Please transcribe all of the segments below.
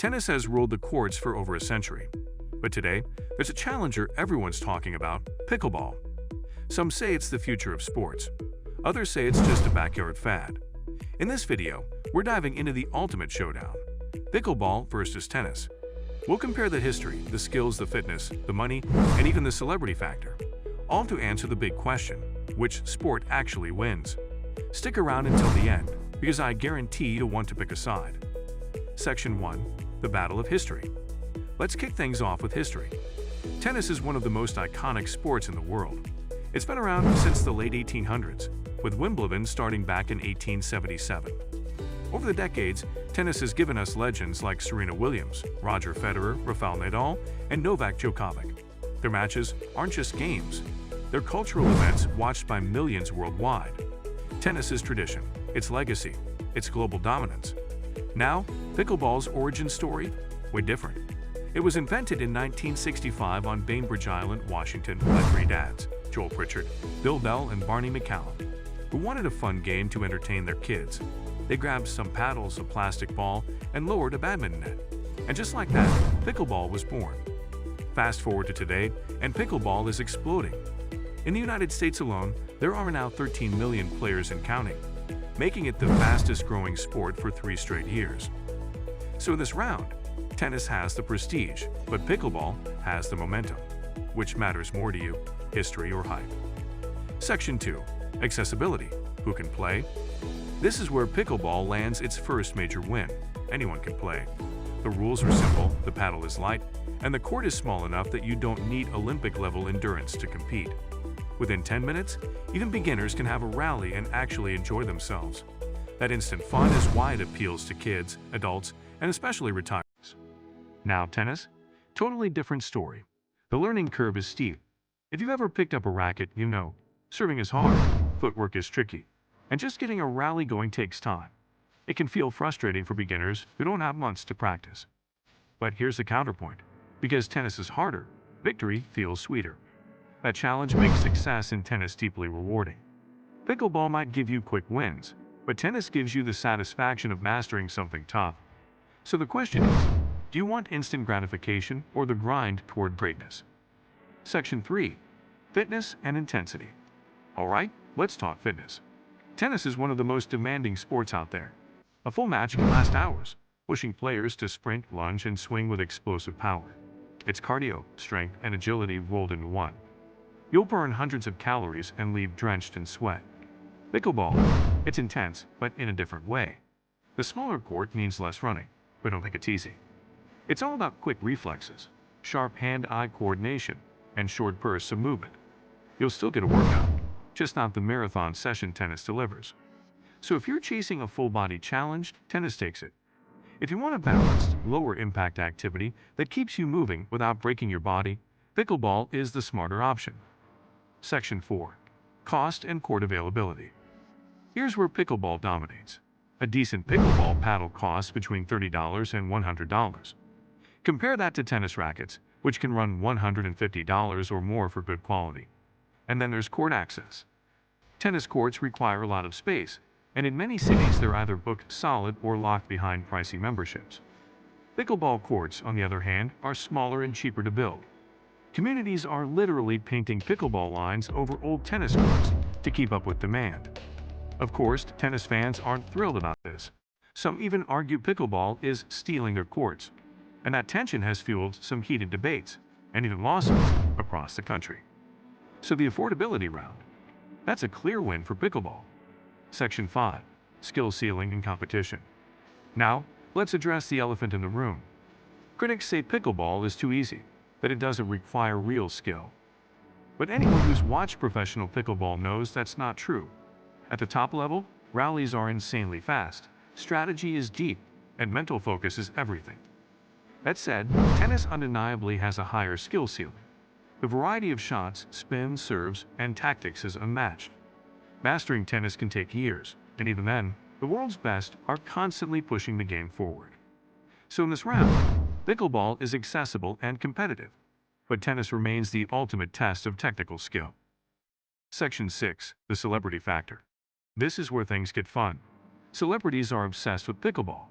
Tennis has ruled the courts for over a century. But today, there's a challenger everyone's talking about: pickleball. Some say it's the future of sports. Others say it's just a backyard fad. In this video, we're diving into the ultimate showdown: pickleball versus tennis. We'll compare the history, the skills, the fitness, the money, and even the celebrity factor, all to answer the big question: which sport actually wins? Stick around until the end, because I guarantee you'll want to pick a side. Section 1. The Battle of History. Let's kick things off with history. Tennis is one of the most iconic sports in the world. It's been around since the late 1800s, with Wimbledon starting back in 1877. Over the decades, tennis has given us legends like Serena Williams, Roger Federer, Rafael Nadal, and Novak Djokovic. Their matches aren't just games. They're cultural events watched by millions worldwide. Tennis is tradition, its legacy, its global dominance. Now, pickleball's origin story? Way different. It was invented in 1965 on Bainbridge Island, Washington, by three dads: Joel Pritchard, Bill Bell, and Barney McCallum, who wanted a fun game to entertain their kids. They grabbed some paddles, a plastic ball, and lowered a badminton net. And just like that, pickleball was born. Fast forward to today, and pickleball is exploding. In the United States alone, there are now 13 million players and counting, making it the fastest-growing sport for 3 straight years. So in this round, tennis has the prestige, but pickleball has the momentum. Which matters more to you, history or hype? Section 2. Accessibility. Who can play? This is where pickleball lands its first major win. Anyone can play. The rules are simple, the paddle is light, and the court is small enough that you don't need Olympic-level endurance to compete. Within 10 minutes, even beginners can have a rally and actually enjoy themselves. That instant fun is why it appeals to kids, adults, and especially retirees. Now tennis? Totally different story. The learning curve is steep. If you've ever picked up a racket, you know, serving is hard, footwork is tricky, and just getting a rally going takes time. It can feel frustrating for beginners who don't have months to practice. But here's the counterpoint. Because tennis is harder, victory feels sweeter. That challenge makes success in tennis deeply rewarding. Pickleball might give you quick wins, but tennis gives you the satisfaction of mastering something tough. So the question is, do you want instant gratification or the grind toward greatness? Section 3. Fitness and intensity. Alright, let's talk fitness. Tennis is one of the most demanding sports out there. A full match can last hours, pushing players to sprint, lunge, and swing with explosive power. It's cardio, strength, and agility rolled into one. You'll burn hundreds of calories and leave drenched in sweat. Pickleball, it's intense, but in a different way. The smaller court means less running, but don't think it's easy. It's all about quick reflexes, sharp hand-eye coordination, and short bursts of movement. You'll still get a workout, just not the marathon session tennis delivers. So if you're chasing a full-body challenge, tennis takes it. If you want a balanced, lower-impact activity that keeps you moving without breaking your body, pickleball is the smarter option. Section 4. Cost and court availability. Here's where pickleball dominates. A decent pickleball paddle costs between $30 and $100. Compare that to tennis rackets, which can run $150 or more for good quality. And then there's court access. Tennis courts require a lot of space, and in many cities they're either booked solid or locked behind pricey memberships. Pickleball courts, on the other hand, are smaller and cheaper to build. Communities are literally painting pickleball lines over old tennis courts to keep up with demand. Of course, tennis fans aren't thrilled about this. Some even argue pickleball is stealing their courts, and that tension has fueled some heated debates and even lawsuits across the country. So the affordability round. That's a clear win for pickleball. Section 5. Skill ceiling and competition. Now, let's address the elephant in the room. Critics say pickleball is too easy, that it doesn't require real skill. But anyone who's watched professional pickleball knows that's not true. At the top level, rallies are insanely fast, strategy is deep, and mental focus is everything. That said, tennis undeniably has a higher skill ceiling. The variety of shots, spins, serves, and tactics is unmatched. Mastering tennis can take years, and even then, the world's best are constantly pushing the game forward. So in this round, pickleball is accessible and competitive, but tennis remains the ultimate test of technical skill. Section 6. The celebrity factor. This is where things get fun. Celebrities are obsessed with pickleball.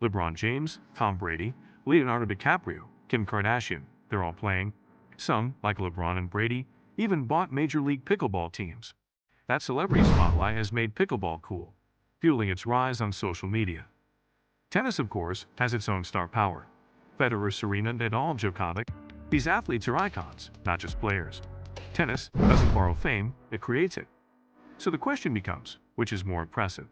LeBron James, Tom Brady, Leonardo DiCaprio, Kim Kardashian, they're all playing. Some, like LeBron and Brady, even bought Major League Pickleball teams. That celebrity spotlight has made pickleball cool, fueling its rise on social media. Tennis, of course, has its own star power. Federer, Serena, Nadal, Djokovic. These athletes are icons, not just players. Tennis doesn't borrow fame, it creates it. So the question becomes, which is more impressive?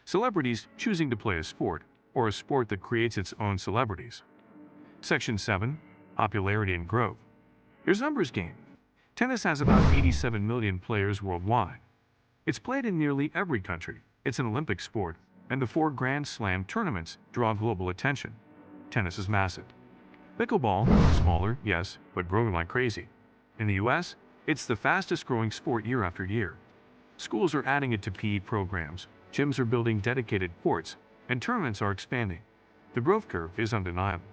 Celebrities choosing to play a sport, or a sport that creates its own celebrities? Section 7. Popularity and growth. Here's a numbers game. Tennis has about 87 million players worldwide. It's played in nearly every country. It's an Olympic sport, and the 4 Grand Slam tournaments draw global attention. Tennis is massive. Pickleball, smaller, yes, but growing like crazy. In the US, it's the fastest growing sport year after year. Schools are adding it to PE programs, gyms are building dedicated courts, and tournaments are expanding. The growth curve is undeniable.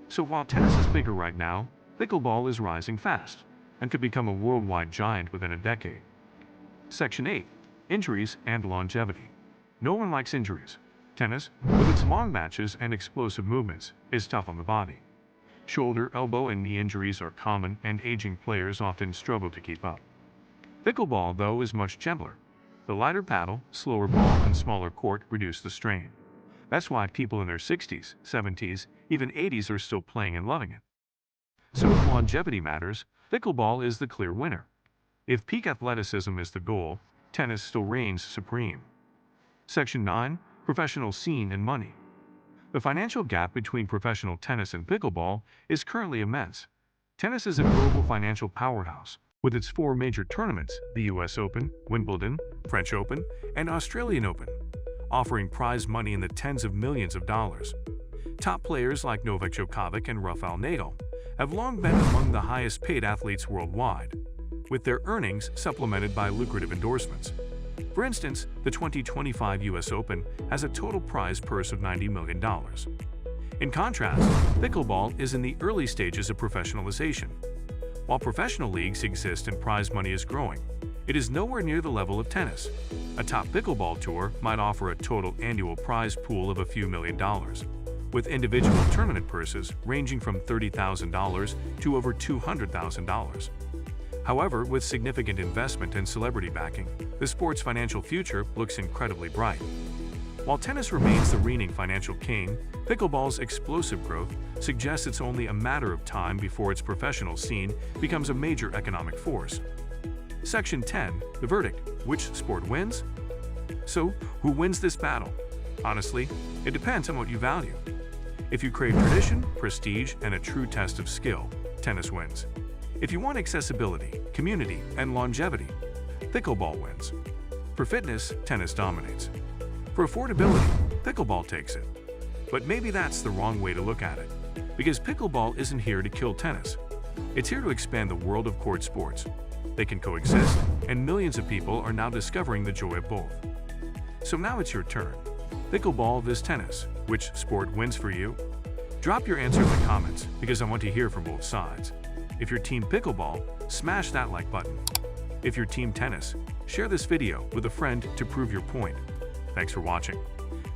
So while tennis is bigger right now, pickleball is rising fast, and could become a worldwide giant within a decade. Section 8. Injuries and longevity. No one likes injuries. Tennis, with its long matches and explosive movements, is tough on the body. Shoulder, elbow, and knee injuries are common, and aging players often struggle to keep up. Pickleball, though, is much gentler. The lighter paddle, slower ball, and smaller court reduce the strain. That's why people in their 60s, 70s, even 80s are still playing and loving it. So if longevity matters, pickleball is the clear winner. If peak athleticism is the goal, tennis still reigns supreme. Section 9. Professional scene and money. The financial gap between professional tennis and pickleball is currently immense. Tennis is a global financial powerhouse, with its 4 major tournaments, the US Open, Wimbledon, French Open, and Australian Open, offering prize money in the tens of millions of dollars. Top players like Novak Djokovic and Rafael Nadal have long been among the highest paid athletes worldwide, with their earnings supplemented by lucrative endorsements. For instance, the 2025 US Open has a total prize purse of $90 million. In contrast, pickleball is in the early stages of professionalization. While professional leagues exist and prize money is growing, it is nowhere near the level of tennis. A top pickleball tour might offer a total annual prize pool of a few $1,000,000, with individual tournament purses ranging from $30,000 to over $200,000. However, with significant investment and celebrity backing, the sport's financial future looks incredibly bright. While tennis remains the reigning financial king, pickleball's explosive growth suggests it's only a matter of time before its professional scene becomes a major economic force. Section 10. The verdict. Which sport wins? So, who wins this battle? Honestly, it depends on what you value. If you crave tradition, prestige, and a true test of skill, tennis wins. If you want accessibility, community, and longevity, pickleball wins. For fitness, tennis dominates. For affordability, pickleball takes it. But maybe that's the wrong way to look at it, because pickleball isn't here to kill tennis. It's here to expand the world of court sports. They can coexist, and millions of people are now discovering the joy of both. So now it's your turn. Pickleball vs tennis. Which sport wins for you? Drop your answer in the comments, because I want to hear from both sides. If you're team pickleball, smash that like button. If you're team tennis, share this video with a friend to prove your point. Thanks for watching.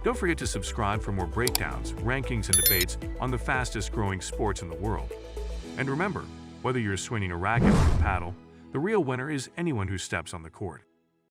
Don't forget to subscribe for more breakdowns, rankings, and debates on the fastest growing sports in the world. And remember, whether you're swinging a racket or a paddle, the real winner is anyone who steps on the court.